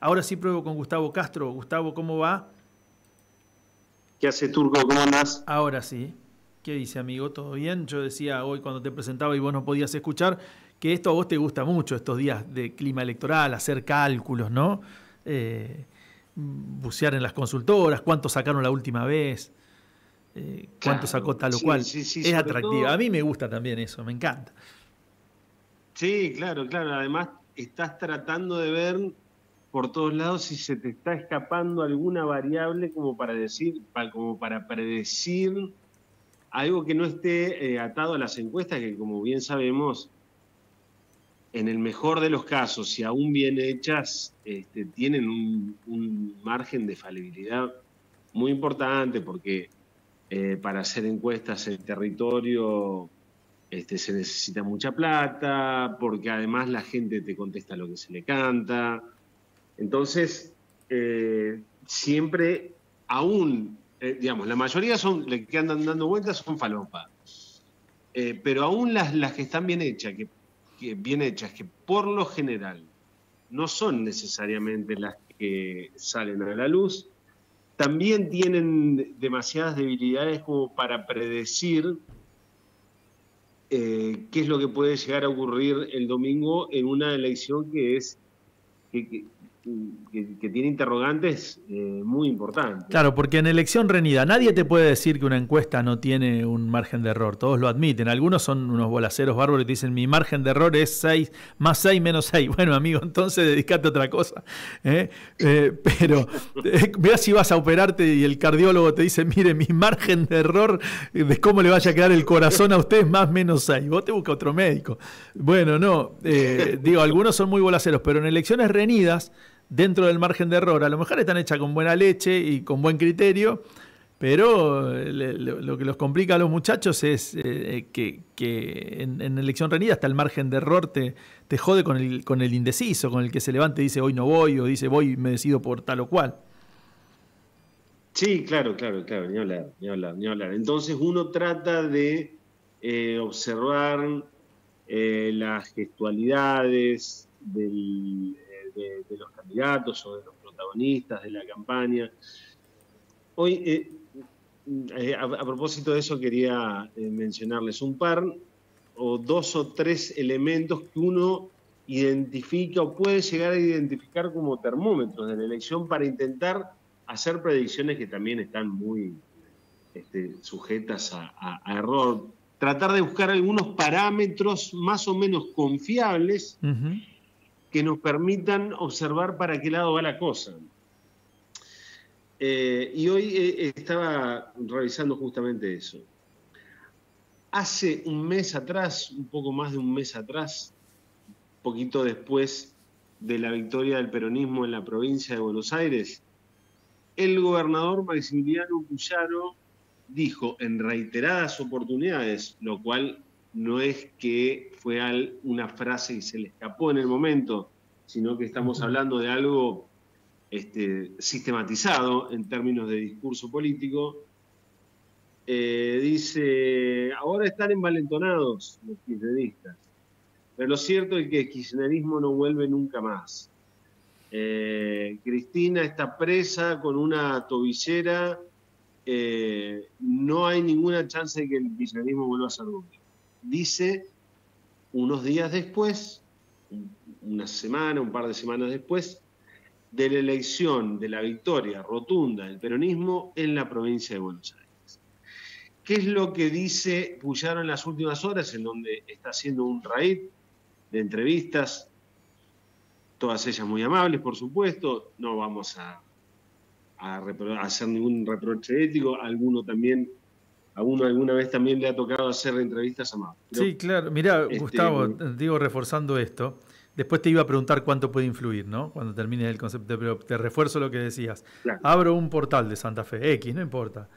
Ahora sí pruebo con Gustavo Castro. Gustavo, ¿cómo va? ¿Qué haces, Turco? ¿Cómo andás? Ahora sí. ¿Qué dice, amigo? ¿Todo bien? Yo decía hoy cuando te presentaba y vos no podías escuchar que esto a vos te gusta mucho, estos días de clima electoral, hacer cálculos, ¿no? Bucear en las consultoras, cuánto sacaron la última vez, cuánto sacó Claro, tal o sí, cual. sí, sí, Es sobre atractiva. A todo, mí me gusta también eso, me encanta. sí, claro, claro. Además, estás tratando de ver por todos lados si se te está escapando alguna variable como para decir, como para predecir algo que no esté atado a las encuestas, que como bien sabemos, en el mejor de los casos, si aún bien hechas, tienen un margen de falibilidad muy importante, porque para hacer encuestas en territorio se necesita mucha plata, porque además la gente te contesta lo que se le canta. Entonces, siempre, aún, digamos, la mayoría son, que andan dando vueltas son falopa. Pero aún las que están bien hechas, que por lo general no son necesariamente las que salen a la luz, también tienen demasiadas debilidades como para predecir qué es lo que puede llegar a ocurrir el domingo en una elección que, que, que tiene interrogantes muy importantes. Claro, porque en elección reñida nadie te puede decir que una encuesta no tiene un margen de error. Todos lo admiten. Algunos son unos bolaceros bárbaros y te dicen mi margen de error es 6 más 6 menos 6. Bueno, amigo, entonces dedicate a otra cosa. Pero vea si vas a operarte y el cardiólogo te dice, mire, mi margen de error de cómo le vaya a quedar el corazón a usted es más menos 6. Vos te buscas otro médico. Bueno, no. Digo, algunos son muy bolaceros, pero en elecciones reñidas dentro del margen de error, a lo mejor están hechas con buena leche y con buen criterio, pero lo que los complica a los muchachos es que en elección reñida hasta el margen de error te jode con el indeciso, con el que se levanta y dice hoy no voy, o dice voy y me decido por tal o cual. Sí, claro, claro, claro, ni hablar, ni hablar, ni hablar. Entonces uno trata de observar las gestualidades de los candidatos o de los protagonistas de la campaña. Hoy, a propósito de eso, quería mencionarles un par o dos o tres elementos que uno identifica o puede llegar a identificar como termómetros de la elección para intentar hacer predicciones que también están muy sujetas a error. Tratar de buscar algunos parámetros más o menos confiables que nos permitan observar para qué lado va la cosa. Y hoy estaba revisando justamente eso. Hace un mes atrás, un poco más de un mes atrás, poquito después de la victoria del peronismo en la provincia de Buenos Aires, el gobernador Maximiliano Puyaro dijo en reiteradas oportunidades, lo cual no es que fue una frase que se le escapó en el momento, sino que estamos hablando de algo sistematizado en términos de discurso político. Dice, ahora están envalentonados los kirchneristas, pero lo cierto es que el kirchnerismo no vuelve nunca más. Cristina está presa con una tobillera, no hay ninguna chance de que el kirchnerismo vuelva a ser gobierno. Dice unos días después, una semana, un par de semanas después, de la elección, de la victoria rotunda del peronismo en la provincia de Buenos Aires. ¿Qué es lo que dice Puyaro en las últimas horas, en donde está haciendo un raid de entrevistas, todas ellas muy amables, por supuesto? No vamos a hacer ningún reproche ético. A uno alguna vez también le ha tocado hacer entrevistas amables. Pero, Sí, claro. Mirá, Gustavo, digo, reforzando esto, después te iba a preguntar cuánto puede influir, ¿no? Cuando termines el concepto, pero te refuerzo lo que decías. claro, Abro un portal de Santa Fe, X, no importa.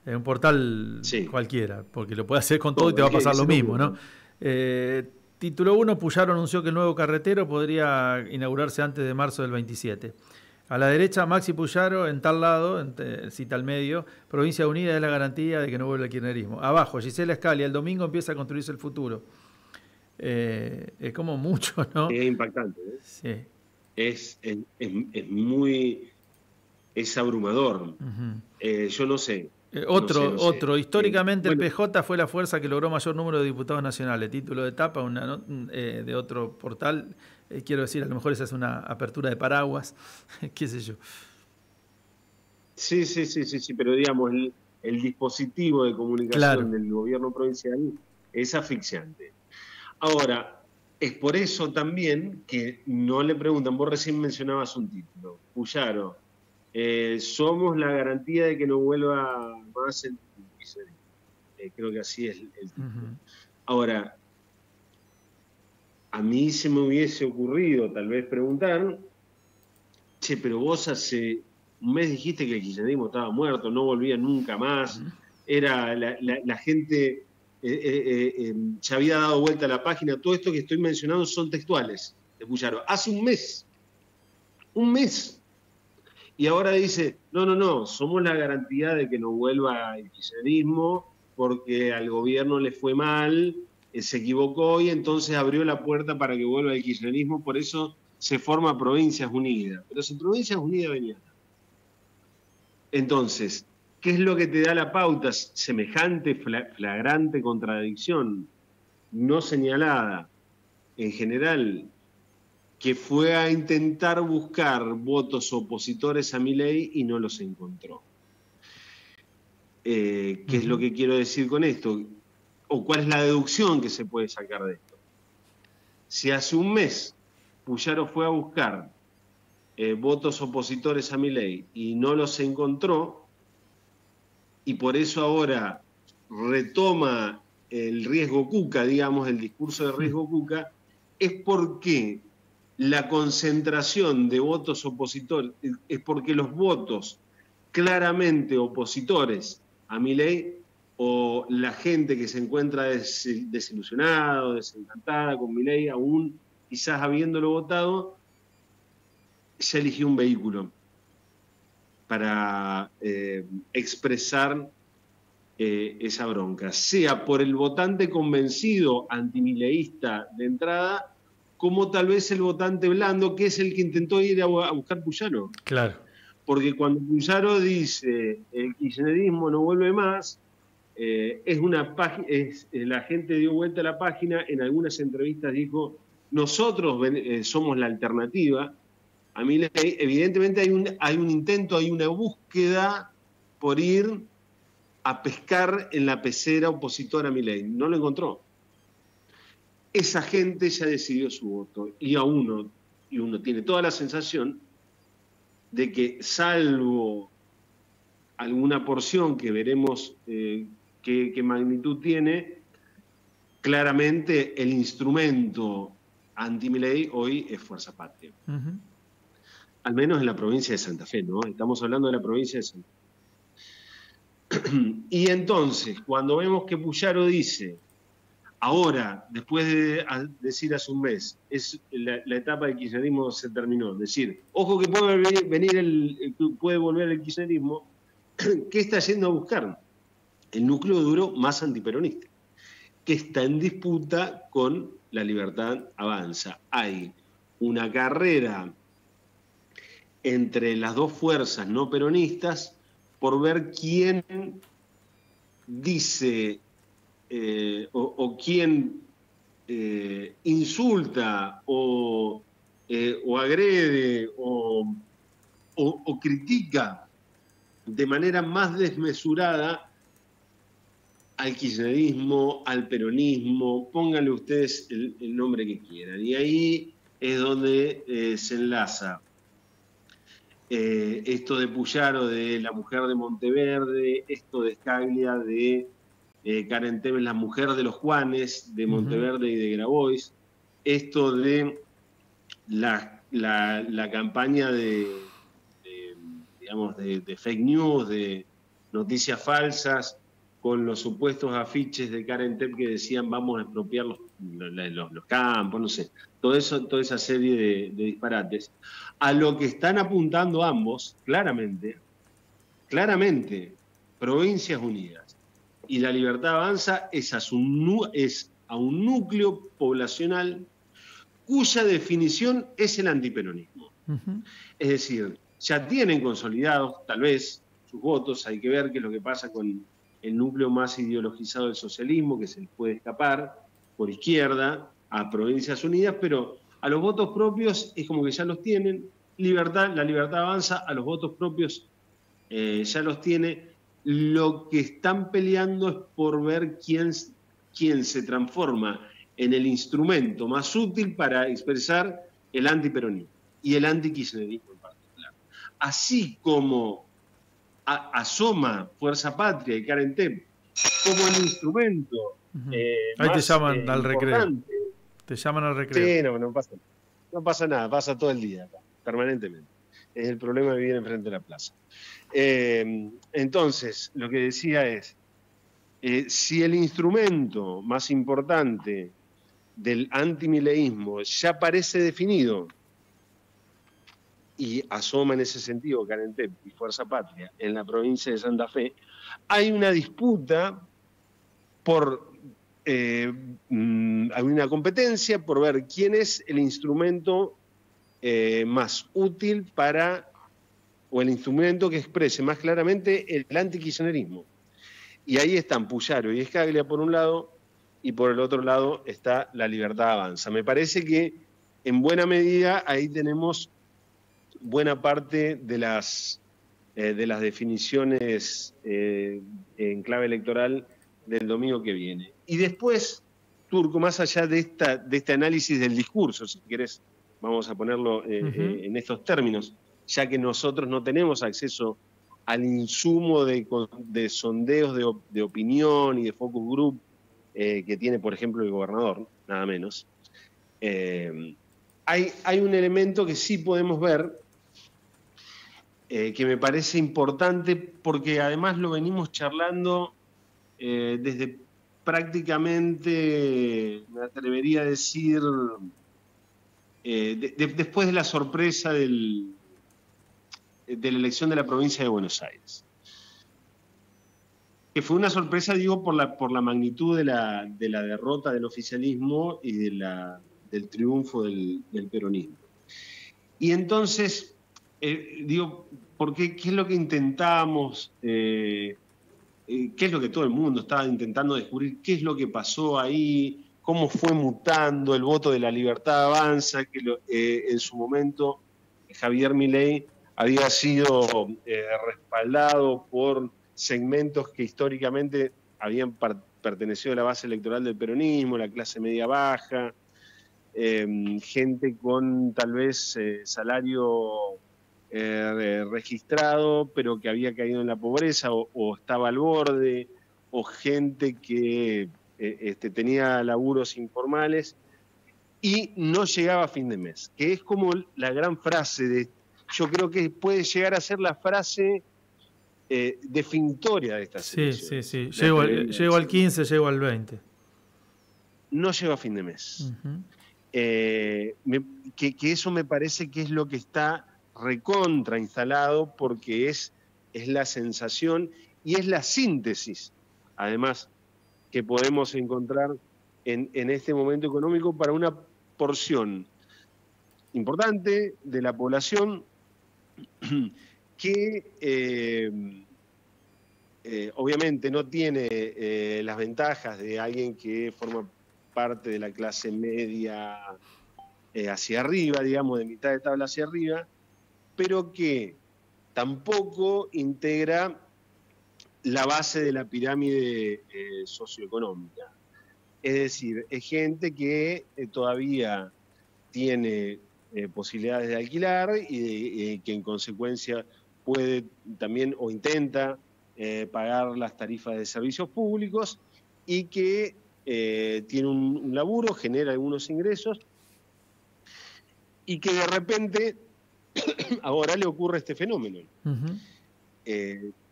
Un portal sí, cualquiera, porque lo puedes hacer con todo y todo, te va a que pasar lo se te mismo, ¿no? ocurra. Título 1, Puyaro anunció que el nuevo carretero podría inaugurarse antes de marzo del 27. A la derecha, Maxi Puyaro, en tal lado, cita al medio, Provincia Unida es la garantía de que no vuelva el kirchnerismo. Abajo, Gisela Scalia, el domingo empieza a construirse el futuro. Es como mucho, ¿no? Es impactante, ¿eh? Sí. es abrumador. Yo no sé. Otro. Históricamente bueno, el PJ fue la fuerza que logró mayor número de diputados nacionales. Título de etapa de otro portal. Quiero decir, a lo mejor esa es una apertura de paraguas. Qué sé yo. Sí, pero digamos, el dispositivo de comunicación Claro. del gobierno provincial es asfixiante. Ahora, es por eso también que no le preguntan, vos recién mencionabas un título, Puyaro, somos la garantía de que no vuelva más el kirchnerismo. Creo que así es el título. Ahora, a mí se me hubiese ocurrido tal vez preguntar, che, pero vos hace un mes dijiste que el kirchnerismo estaba muerto, no volvía nunca más, era la gente se había dado vuelta a la página, todo esto que estoy mencionando son textuales de Puyaro. Hace un mes, y ahora dice, no, somos la garantía de que no vuelva el kirchnerismo porque al gobierno le fue mal, se equivocó y entonces abrió la puerta para que vuelva el kirchnerismo, por eso se forma Provincias Unidas. Pero si Provincias Unidas venía. Entonces, ¿qué es lo que te da la pauta? Semejante flagrante contradicción no señalada en general, que fue a intentar buscar votos opositores a Milei y no los encontró. ¿Qué es lo que quiero decir con esto? ¿O cuál es la deducción que se puede sacar de esto? Si hace un mes Puyaro fue a buscar votos opositores a Milei y no los encontró, y por eso ahora retoma el riesgo Cuca, digamos, el discurso de riesgo Cuca, es porque la concentración de votos opositores, es porque los votos claramente opositores a Milei, o la gente que se encuentra desilusionada o desencantada con Milei, aún quizás habiéndolo votado, ya eligió un vehículo para expresar esa bronca, sea por el votante convencido antimileísta de entrada, como tal vez el votante blando, que es el que intentó ir a buscar Puyaro. Claro. Porque cuando Puyaro dice el kirchnerismo no vuelve más, la gente dio vuelta a la página, en algunas entrevistas dijo, nosotros somos la alternativa. A mí evidentemente hay un intento, hay una búsqueda por ir a pescar en la pecera opositora a Milei. No lo encontró. Esa gente ya decidió su voto y uno tiene toda la sensación de que, salvo alguna porción que veremos qué magnitud tiene, claramente el instrumento anti-Milei hoy es Fuerza Patria. Al menos en la provincia de Santa Fe, ¿no? Estamos hablando de la provincia de Santa Fe. Y entonces, cuando vemos que Puyaro dice, ahora, después de decir hace un mes, la etapa del kirchnerismo se terminó, decir, ojo que puede puede volver el kirchnerismo, ¿qué está yendo a buscar? El núcleo duro más antiperonista, que está en disputa con La Libertad Avanza. Hay una carrera entre las dos fuerzas no peronistas por ver quién dice o quién insulta o agrede o critica de manera más desmesurada al kirchnerismo, al peronismo, pónganle ustedes el nombre que quieran. Y ahí es donde se enlaza esto de Puyaro, de la mujer de Monteverde, esto de Scaglia, de Karen Tevez, la mujer de los Juanes, de Monteverde y de Grabois, esto de la campaña de fake news, de noticias falsas, con los supuestos afiches de Karen Tevez que decían vamos a expropiar los campos, no sé, toda esa serie de disparates, a lo que están apuntando ambos, claramente, Provincias Unidas y La Libertad Avanza es a un núcleo poblacional cuya definición es el antiperonismo. Es decir, ya tienen consolidados tal vez sus votos, hay que ver qué es lo que pasa con el núcleo más ideologizado del socialismo, que se les puede escapar por izquierda a Provincias Unidas, pero a los votos propios es como que ya los tienen. La libertad avanza, a los votos propios ya los tiene. Lo que están peleando es por ver quién se transforma en el instrumento más útil para expresar el antiperonismo y el antikirchnerismo en particular. Así como asoma Fuerza Patria y Karen Tem como el instrumento ahí más te llaman al recreo. importante. Te llaman al recreo. Sí, no pasa nada, pasa todo el día acá, permanentemente. Es el problema de vivir enfrente de la plaza. Entonces, lo que decía es, si el instrumento más importante del antimileísmo ya parece definido, y asoma en ese sentido Karen Tem y Fuerza Patria en la provincia de Santa Fe, hay una disputa hay una competencia por ver quién es el instrumento más útil o el instrumento que exprese más claramente el antikirchnerismo. Y ahí están Puyaro y Escaglia por un lado, y por el otro lado está La Libertad Avanza. Me parece que en buena medida ahí tenemos buena parte de las definiciones en clave electoral del domingo que viene. Y después, Turco, más allá de este análisis del discurso, si querés, vamos a ponerlo en estos términos, ya que nosotros no tenemos acceso al insumo de sondeos de opinión y de focus group que tiene, por ejemplo, el gobernador, nada menos. Hay un elemento que sí podemos ver, que me parece importante, porque además lo venimos charlando desde prácticamente, me atrevería a decir, después de la sorpresa de la elección de la provincia de Buenos Aires. Que fue una sorpresa, digo, por la magnitud de la derrota del oficialismo y del triunfo del peronismo. Y entonces, digo, ¿qué es lo que intentamos? ¿Qué es lo que todo el mundo estaba intentando descubrir? ¿Qué es lo que pasó ahí? ¿Cómo fue mutando el voto de La Libertad Avanza? Que en su momento Javier Milei había sido respaldado por segmentos que históricamente habían pertenecido a la base electoral del peronismo, la clase media baja, gente con tal vez salario registrado, pero que había caído en la pobreza o estaba al borde, o gente que tenía laburos informales y no llegaba a fin de mes, que es como la gran frase yo creo que puede llegar a ser la frase definitoria de estas elecciones. Sí. Llego al 15, llego al 20. No llego a fin de mes. Que eso me parece que es lo que está recontra instalado, porque es la sensación y es la síntesis, además, que podemos encontrar en este momento económico para una porción importante de la población que obviamente no tiene las ventajas de alguien que forma parte de la clase media hacia arriba, digamos, de mitad de tabla hacia arriba, pero que tampoco integra la base de la pirámide socioeconómica. Es decir, es gente que todavía tiene posibilidades de alquilar y que en consecuencia puede también o intenta pagar las tarifas de servicios públicos y que tiene un laburo, genera algunos ingresos y que de repente ahora le ocurre este fenómeno.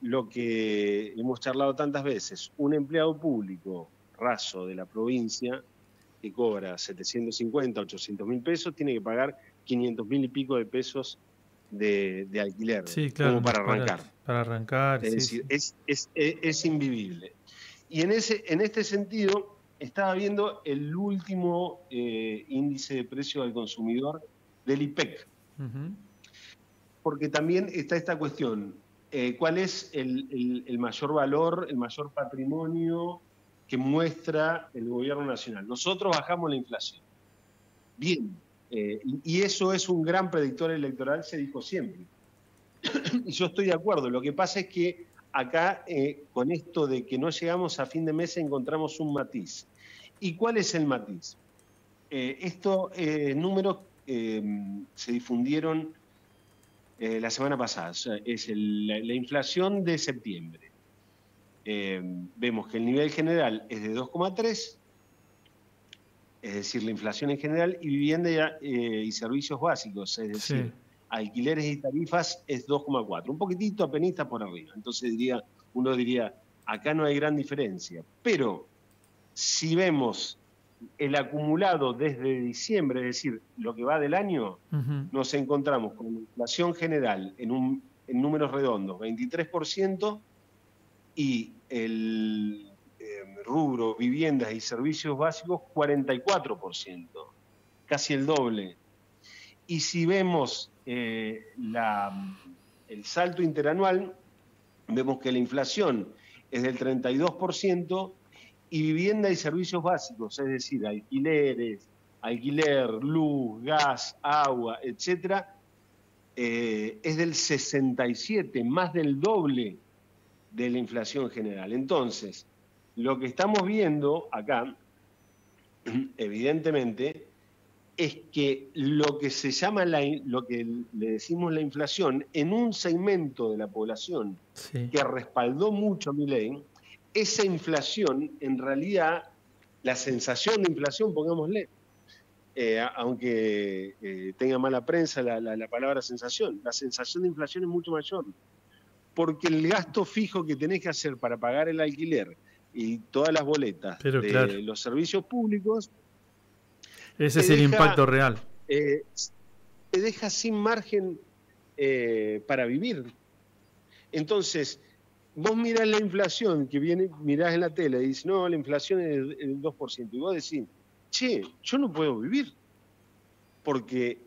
Lo que hemos charlado tantas veces, un empleado público raso de la provincia que cobra 750, 800 mil pesos, tiene que pagar 500 mil y pico de pesos de alquiler, como para arrancar. Para arrancar, es decir, es invivible. Y en este sentido, estaba viendo el último índice de precio al consumidor del IPEC. porque también está esta cuestión. ¿Cuál es el mayor valor, el mayor patrimonio que muestra el gobierno nacional? Nosotros bajamos la inflación. Bien, y eso es un gran predictor electoral, se dijo siempre. Y yo estoy de acuerdo. Lo que pasa es que acá, con esto de que no llegamos a fin de mes, encontramos un matiz. ¿Y cuál es el matiz? Estos números se difundieron la semana pasada. O sea, es la inflación de septiembre. Vemos que el nivel general es de 2,3, es decir, la inflación en general, y vivienda y servicios básicos, es decir, alquileres y tarifas es 2,4, un poquitito apenas por arriba. Entonces uno diría, acá no hay gran diferencia. Pero si vemos el acumulado desde diciembre, es decir, lo que va del año, nos encontramos con una inflación general en números redondos, 23%, y el rubro viviendas y servicios básicos, 44%, casi el doble. Y si vemos el salto interanual, vemos que la inflación es del 32%, y vivienda y servicios básicos, es decir, alquiler, luz, gas, agua, etcétera, es del 67%, más del doble de la inflación general. Entonces, lo que estamos viendo acá, evidentemente, es que lo que se llama lo que le decimos la inflación, en un segmento de la población que respaldó mucho a Milei, esa inflación, en realidad, la sensación de inflación, pongámosle, aunque tenga mala prensa la palabra sensación, la sensación de inflación es mucho mayor, porque el gasto fijo que tenés que hacer para pagar el alquiler y todas las boletas de los servicios públicos, ese es el impacto real. Te deja sin margen para vivir. Entonces, vos mirás la inflación que mirás en la tele y dices, no, la inflación es el 2%. Y vos decís, che, yo no puedo vivir porque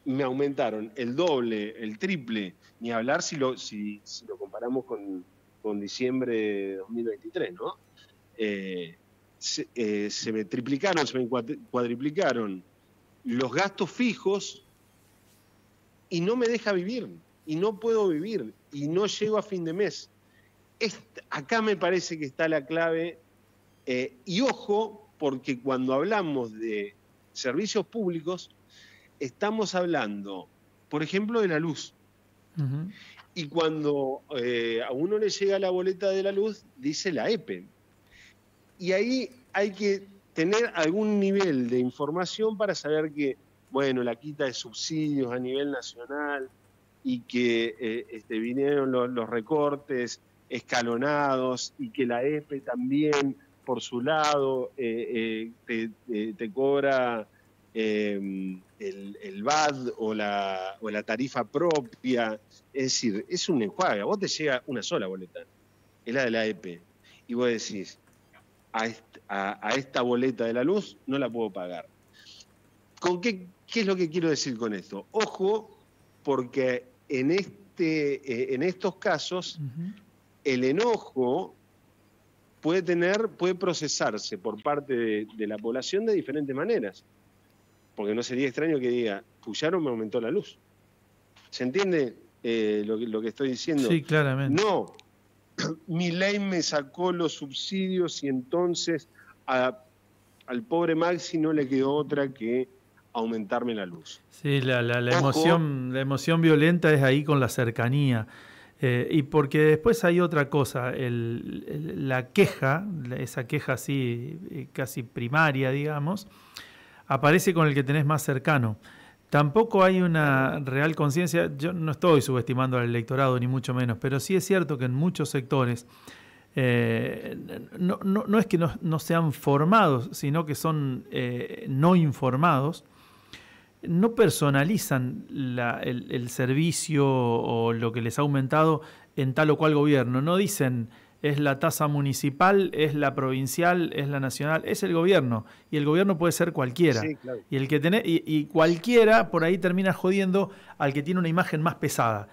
me aumentaron el doble, el triple, ni hablar si lo comparamos con diciembre de 2023, ¿no? Se me triplicaron, se me cuadriplicaron los gastos fijos y no me deja vivir, y no puedo vivir, y no llego a fin de mes. Acá me parece que está la clave, y ojo, porque cuando hablamos de servicios públicos, estamos hablando, por ejemplo, de la luz. Y cuando a uno le llega la boleta de la luz, dice la EPE. Y ahí hay que tener algún nivel de información para saber que, bueno, la quita de subsidios a nivel nacional y que vinieron los recortes escalonados y que la EPE también, por su lado, te cobra el VAT o la tarifa propia. Es decir, es un enjuague. A vos te llega una sola boleta, es la de la EPE, y vos decís, a esta boleta de la luz no la puedo pagar. ¿Qué es lo que quiero decir con esto? Ojo, porque en estos casos el enojo puede procesarse por parte de la población de diferentes maneras. Porque no sería extraño que diga, Puyaro me aumentó la luz. ¿Se entiende lo que estoy diciendo? Sí, claramente. No, Milei me sacó los subsidios y entonces al pobre Maxi no le quedó otra que aumentarme la luz. Sí, la emoción violenta es ahí con la cercanía. Y porque después hay otra cosa, la queja, esa queja así casi primaria, digamos, aparece con el que tenés más cercano. Tampoco hay una real conciencia, yo no estoy subestimando al electorado ni mucho menos, pero sí es cierto que en muchos sectores no es que no sean formados, sino que son no informados, no personalizan el servicio o lo que les ha aumentado en tal o cual gobierno. No dicen, es la tasa municipal, es la provincial, es la nacional, es el gobierno. Y el gobierno puede ser cualquiera. Sí, claro. Y, el que y cualquiera por ahí termina jodiendo al que tiene una imagen más pesada.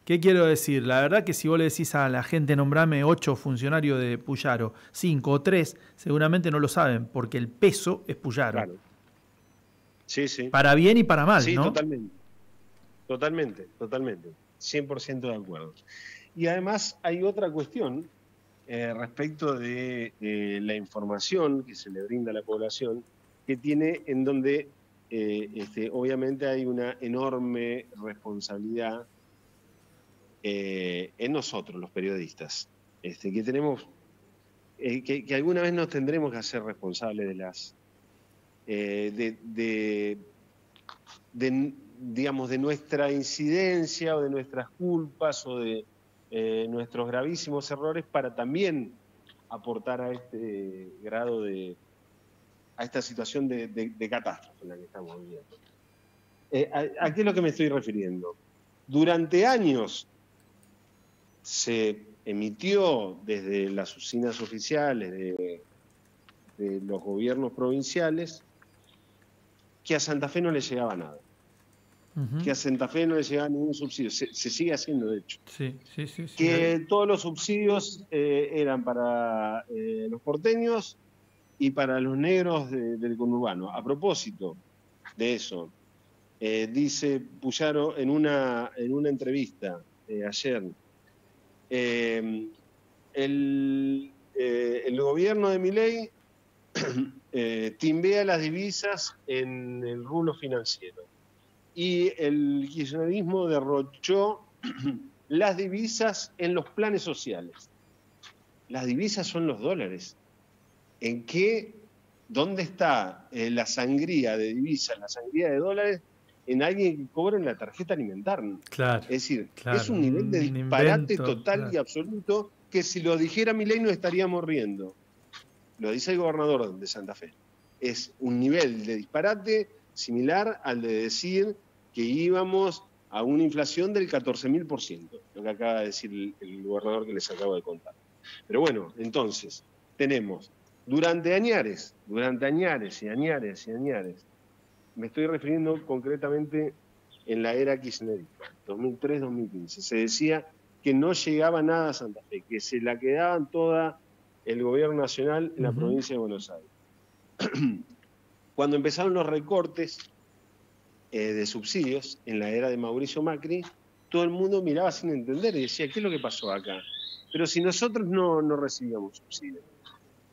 ¿Qué quiero decir? La verdad que si vos le decís a la gente nombrame 8 funcionarios de Puyaro, 5 o 3, seguramente no lo saben, porque el peso es Puyaro. Claro. Sí, sí. Para bien y para mal, Sí, ¿no? totalmente. Totalmente, totalmente. 100% de acuerdo. Y además hay otra cuestión respecto de la información que se le brinda a la población, que tiene en donde obviamente hay una enorme responsabilidad en nosotros, los periodistas, que tenemos, que alguna vez nos tendremos que hacer responsables de las digamos, de nuestra incidencia o de nuestras culpas o de nuestros gravísimos errores para también aportar a este grado a esta situación de catástrofe en la que estamos viviendo. ¿A qué es lo que me estoy refiriendo? Durante años se emitió desde las oficinas oficiales de los gobiernos provinciales que a Santa Fe no le llegaba nada. Que a Santa Fe no le llegaba ningún subsidio. Se sigue haciendo, de hecho. Sí. Que todos los subsidios eran para los porteños y para los negros del conurbano. A propósito de eso, dice Puyaro en una entrevista ayer, el gobierno de Milei timbea las divisas en el rubro financiero. Y el kirchnerismo derrochó las divisas en los planes sociales. Las divisas son los dólares. ¿Dónde está la sangría de divisas, la sangría de dólares en alguien que cobra en la tarjeta alimentaria? Claro. Es decir, claro, es un nivel de disparate invento, total claro. y absoluto que si lo dijera Milei no estaríamos riendo. Lo dice el gobernador de Santa Fe. Es un nivel de disparate similar al de decir que íbamos a una inflación del 14.000%, lo que acaba de decir el gobernador que les acabo de contar. Pero bueno, entonces, tenemos durante añares y añares, me estoy refiriendo concretamente en la era kirchnerista, 2003-2015, se decía que no llegaba nada a Santa Fe, que se la quedaban toda el gobierno nacional en la provincia de Buenos Aires. Cuando empezaron los recortes de subsidios en la era de Mauricio Macri, todo el mundo miraba sin entender y decía, ¿qué es lo que pasó acá? Pero si nosotros no recibíamos subsidios.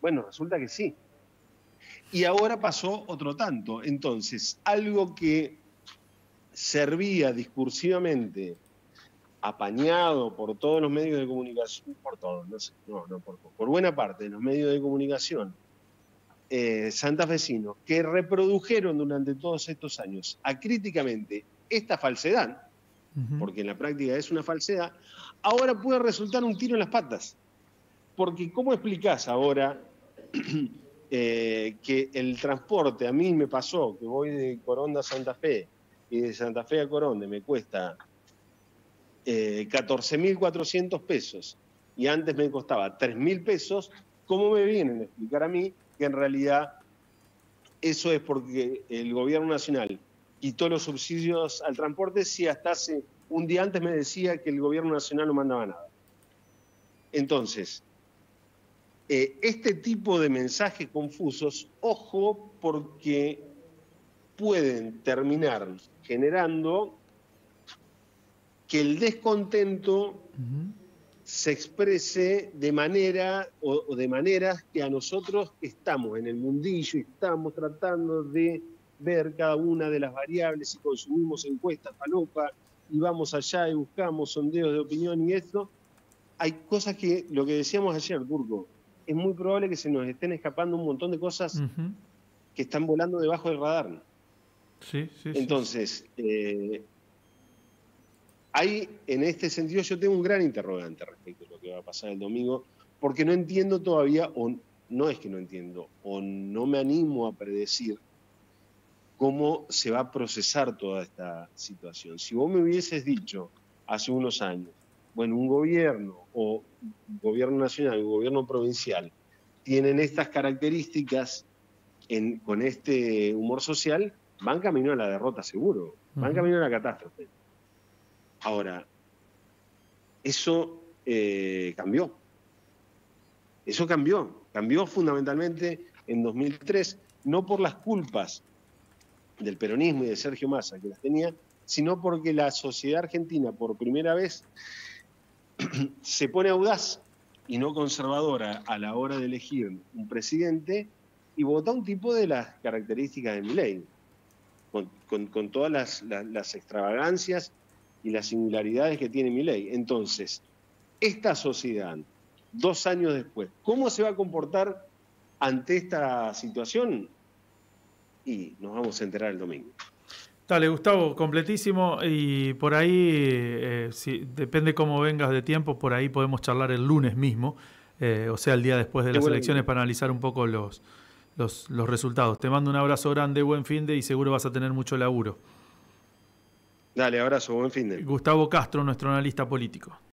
Bueno, resulta que sí. Y ahora pasó otro tanto. Entonces, algo que servía discursivamente, apañado por todos los medios de comunicación, por todos, por buena parte de los medios de comunicación santafesinos, que reprodujeron durante todos estos años acríticamente esta falsedad, porque en la práctica es una falsedad, ahora puede resultar un tiro en las patas. Porque ¿cómo explicás ahora que el transporte, a mí me pasó, que voy de Coronda a Santa Fe, y de Santa Fe a Coronda me cuesta 14.400 pesos, y antes me costaba 3.000 pesos, ¿cómo me vienen a explicar a mí que en realidad eso es porque el gobierno nacional quitó los subsidios al transporte si hasta hace un día antes me decía que el gobierno nacional no mandaba nada? Entonces, este tipo de mensajes confusos, ojo, porque pueden terminar generando que el descontento se exprese de manera o de maneras que a nosotros estamos en el mundillo y estamos tratando de ver cada una de las variables y consumimos encuestas falopa y vamos allá y buscamos sondeos de opinión y esto. Hay cosas que, lo que decíamos ayer, Turco, es muy probable que se nos estén escapando un montón de cosas que están volando debajo del radar. Sí. Entonces, ahí, en este sentido, yo tengo un gran interrogante respecto a lo que va a pasar el domingo, porque no entiendo todavía, o no es que no entiendo, o no me animo a predecir cómo se va a procesar toda esta situación. Si vos me hubieses dicho hace unos años bueno, un gobierno o un gobierno nacional, un gobierno provincial, tienen estas características con este humor social, van camino a la derrota seguro, van camino a la catástrofe. Ahora, eso cambió. Eso cambió fundamentalmente en 2003, no por las culpas del peronismo y de Sergio Massa, que las tenía, sino porque la sociedad argentina por primera vez se pone audaz y no conservadora a la hora de elegir un presidente y vota un tipo de las características de Milei, con todas las extravagancias y las singularidades que tiene Milei. Entonces, esta sociedad, 2 años después, ¿cómo se va a comportar ante esta situación? Y nos vamos a enterar el domingo. Dale, Gustavo, completísimo. Y por ahí, si, depende cómo vengas de tiempo, por ahí podemos charlar el lunes mismo, o sea, el día después de las elecciones, para analizar un poco los resultados. Te mando un abrazo grande, buen finde y seguro vas a tener mucho laburo. Dale, abrazo, buen finde. Gustavo Castro, nuestro analista político.